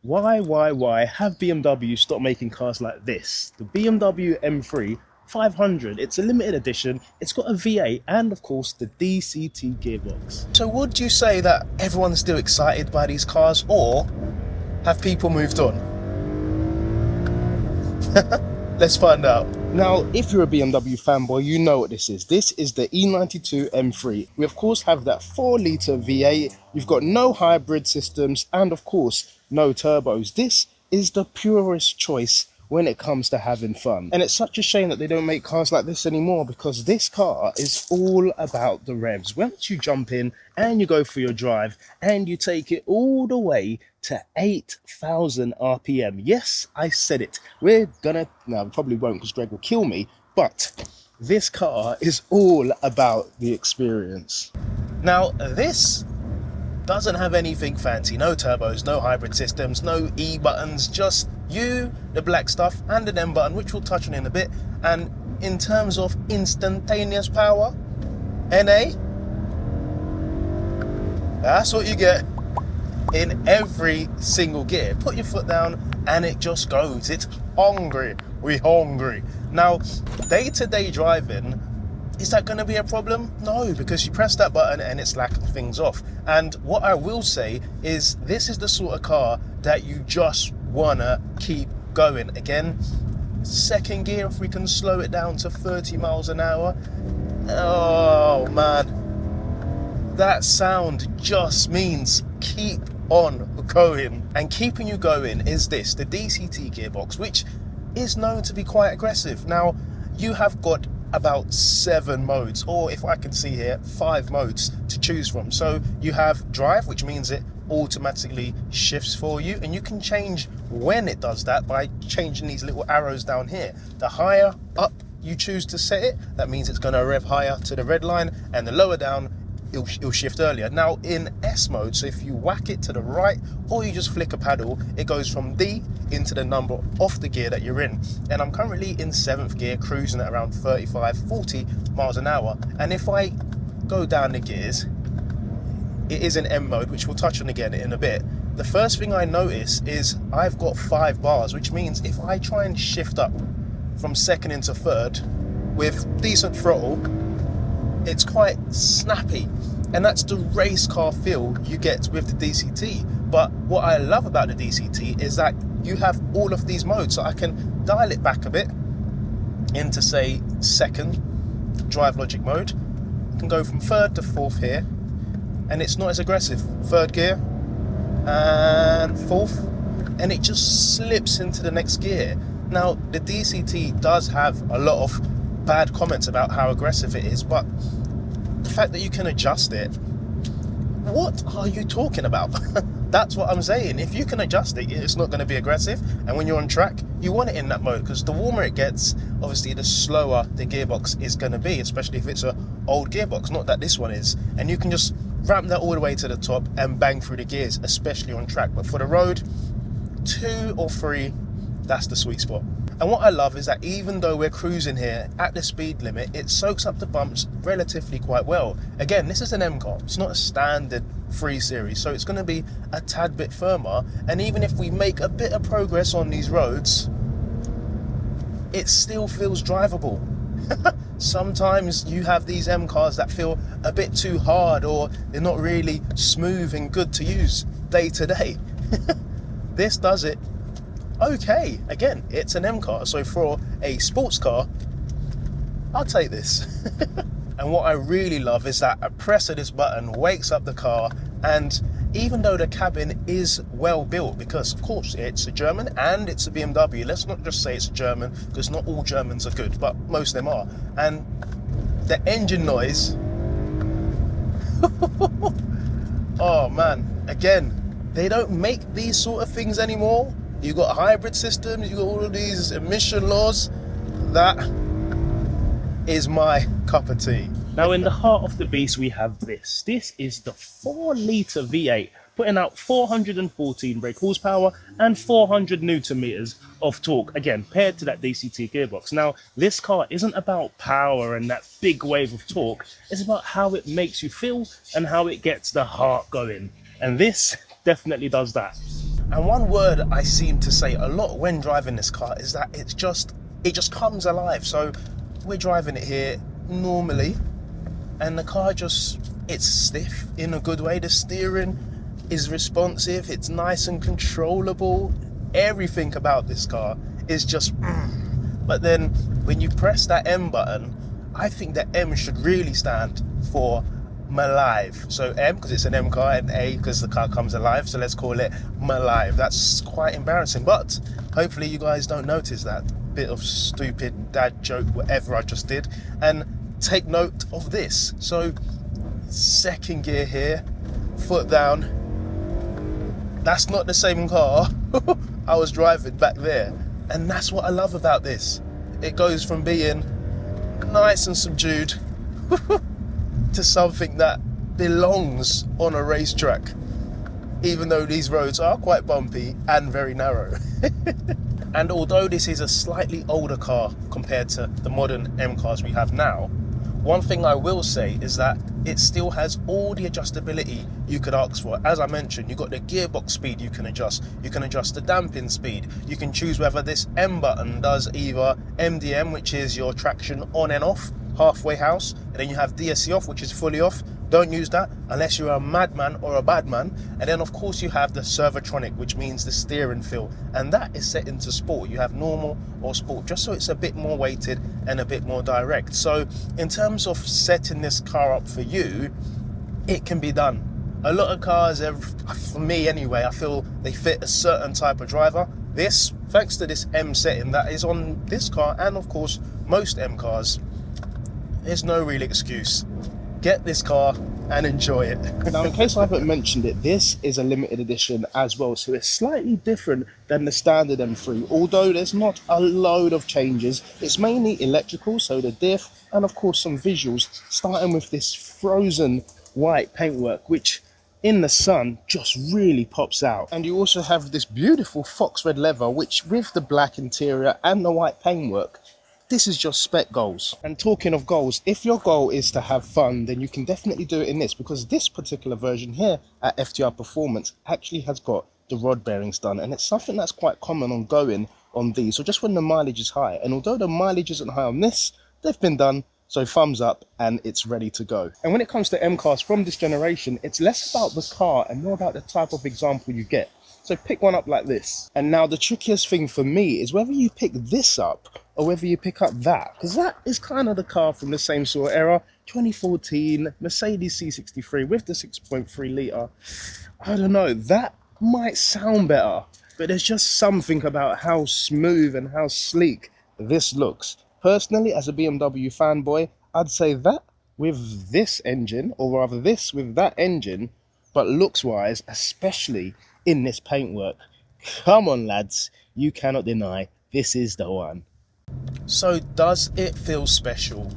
Why have BMW stopped making cars like this? The BMW M3 500, it's a limited edition, it's got a V8 and of course the DCT gearbox. So would you say that everyone's still excited by these cars, or have people moved on? Let's find out. Now, if you're a BMW fanboy, you know what this is. This is the E92 M3. We of course have that 4-litre V8. You've got no hybrid systems and of course no turbos. This is the purest choice when it comes to having fun. And it's such a shame that they don't make cars like this anymore, because this car is all about the revs. Once you jump in and you go for your drive and you take it all the way to 8,000 RPM. Yes, I said it. We're gonna, no, we probably won't because Greg will kill me, but this car is all about the experience. Now, this doesn't have anything fancy. No turbos, no hybrid systems, no E buttons, just you, the black stuff, and an M button, which we'll touch on in a bit. And in terms of instantaneous power, NA, that's what you get in every single gear. Put your foot down and it just goes. It's hungry. We hungry. Now, day-to-day driving, is that going to be a problem? No, because you press that button and it's slacking things off. And what I will say is this is the sort of car that you just want to keep going. Again, second gear, if we can slow it down to 30 miles an hour. Oh, man. That sound just means keep on going. And keeping you going is this, the DCT gearbox, which is known to be quite aggressive. Now, you have got about 7 modes, or if I can see here, 5 modes to choose from. So you have drive, which means it automatically shifts for you, and you can change when it does that by changing these little arrows down here. The higher up you choose to set it, that means it's going to rev higher to the red line, and the lower down it'll shift earlier. Now in S mode, so if you whack it to the right or you just flick a paddle, it goes from D into the number of the gear that you're in. And I'm currently in 7th gear, cruising at around 35-40 miles an hour. And if I go down the gears, it is in M mode, which we'll touch on again in a bit. The first thing I notice is I've got 5 bars, which means if I try and shift up from 2nd into 3rd with decent throttle, it's quite snappy, and that's the race car feel you get with the DCT. But what I love about the DCT is that you have all of these modes, so I can dial it back a bit into, say, 2nd drive logic mode. I can go from 3rd to 4th here, and it's not as aggressive. 3rd gear and 4th, and it just slips into the next gear. Now, the DCT does have a lot of bad comments about how aggressive it is, but the fact that you can adjust it, what are you talking about? That's what I'm saying. If you can adjust it, it's not going to be aggressive, and when you're on track, you want it in that mode, because the warmer it gets, obviously the slower the gearbox is going to be, especially if it's an old gearbox, not that this one is. And you can just ramp that all the way to the top and bang through the gears, especially on track. But for the road, 2 or 3, that's the sweet spot. And what I love is that even though we're cruising here at the speed limit, it soaks up the bumps relatively quite well. Again, this is an M car, it's not a standard 3 Series, so it's going to be a tad bit firmer. And even if we make a bit of progress on these roads, it still feels drivable. Sometimes you have these M cars that feel a bit too hard, or they're not really smooth and good to use day to day. This does it okay. Again, it's an M car, so for a sports car, I'll take this. And what I really love is that a press of this button wakes up the car, and even though the cabin is well built, because of course it's a German and it's a BMW, let's not just say it's a German, because not all Germans are good, but most of them are. And the engine noise, oh man, again, they don't make these sort of things anymore. You got hybrid systems, you got all of these emission laws. That is my cup of tea. Now in the heart of the beast we have this. This is the 4-litre V8, putting out 414 brake horsepower and 400 Newton meters of torque, again, paired to that DCT gearbox. Now, this car isn't about power and that big wave of torque, it's about how it makes you feel and how it gets the heart going. And this definitely does that. And one word I seem to say a lot when driving this car is that it just comes alive. So we're driving it here normally, and the car it's stiff in a good way. The steering is responsive, it's nice and controllable. Everything about this car is just But then when you press that M button, I think that M should really stand for Malive. So M because it's an M car, and A because the car comes alive, so let's call it Malive. That's quite embarrassing, but hopefully you guys don't notice that bit of stupid dad joke, whatever I just did, and take note of this. So second gear here, foot down. That's not the same car I was driving back there, and that's what I love about this. It goes from being nice and subdued to something that belongs on a racetrack, even though these roads are quite bumpy and very narrow. And although this is a slightly older car compared to the modern M cars we have now, one thing I will say is that it still has all the adjustability you could ask for. As I mentioned, you've got the gearbox speed you can adjust the damping speed, you can choose whether this M button does either MDM, which is your traction on and off, halfway house, and then you have DSC off, which is fully off. Don't use that unless you're a madman or a bad man. And then of course you have the Servotronic, which means the steering feel, and that is set into sport. You have normal or sport, just so it's a bit more weighted and a bit more direct. So in terms of setting this car up for you, it can be done. A lot of cars, for me anyway, I feel they fit a certain type of driver. This, thanks to this M setting that is on this car, and of course most M cars, there's no real excuse. Get this car and enjoy it. Now, in case I haven't mentioned it, this is a limited edition as well, so it's slightly different than the standard M3, although there's not a load of changes. It's mainly electrical, so the diff, and of course some visuals, starting with this frozen white paintwork, which in the sun just really pops out. And you also have this beautiful fox red leather, which with the black interior and the white paintwork, this is just spec goals. And talking of goals, if your goal is to have fun, then you can definitely do it in this, because this particular version here at FTR Performance actually has got the rod bearings done, and it's something that's quite common on going on these, so just when the mileage is high. And although the mileage isn't high on this, they've been done, so thumbs up, and it's ready to go. And when it comes to M cars from this generation, it's less about the car and more about the type of example you get. So pick one up like this. And now the trickiest thing for me is whether you pick this up or whether you pick up that, because that is kind of the car from the same sort of era, 2014 Mercedes C63 with the 6.3 litre. I don't know, that might sound better, but there's just something about how smooth and how sleek this looks. Personally, as a BMW fanboy, I'd say that with this engine, or rather this with that engine, but looks wise, especially in this paintwork, come on lads, you cannot deny this is the one. So does it feel special?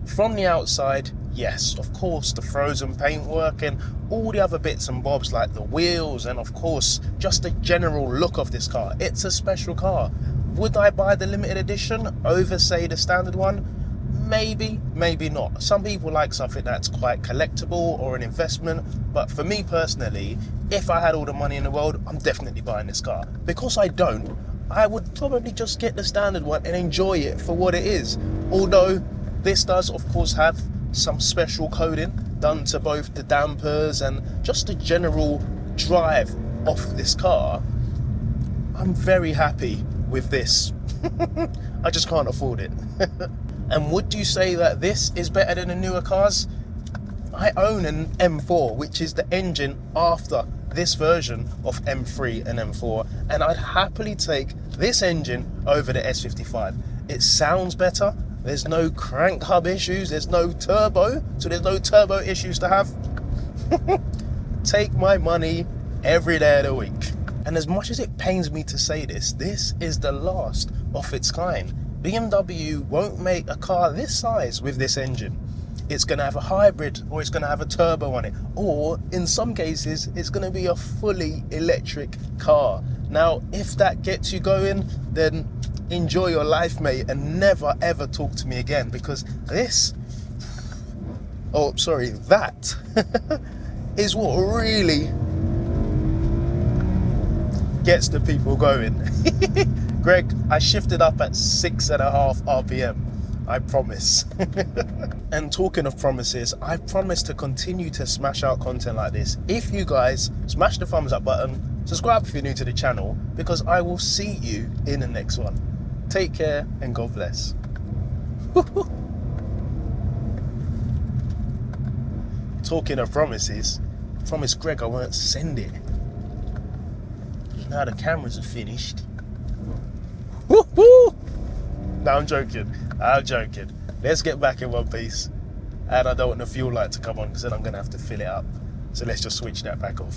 From the outside, yes, of course, the frozen paintwork and all the other bits and bobs like the wheels, and of course just the general look of this car. It's a special car. Would I buy the limited edition over, say, the standard one? Maybe, maybe not. Some people like something that's quite collectible or an investment, but for me personally, if I had all the money in the world, I'm definitely buying this car. Because I don't, I would probably just get the standard one and enjoy it for what it is. Although this does of course have some special coding done to both the dampers and just the general drive of this car. I'm very happy with this. I just can't afford it. And would you say that this is better than the newer cars? I own an M4, which is the engine after this version of M3 and M4, and I'd happily take this engine over the S55. It sounds better, there's no crank hub issues, there's no turbo, so there's no turbo issues to have. Take my money every day of the week. And as much as it pains me to say this, this is the last of its kind. BMW won't make a car this size with this engine. It's going to have a hybrid, or it's going to have a turbo on it, or in some cases it's going to be a fully electric car. Now if that gets you going, then enjoy your life, mate, and never ever talk to me again, because this, that is what really gets the people going. Greg, I shifted up at 6.5 RPM. I promise. And talking of promises, I promise to continue to smash out content like this. If you guys smash the thumbs up button, subscribe if you're new to the channel, because I will see you in the next one. Take care and God bless. Talking of promises, I promised Greg I won't send it. Now the cameras are finished. Woo-hoo! No, I'm joking. Let's get back in one piece. And I don't want the fuel light to come on because then I'm going to have to fill it up. So let's just switch that back off.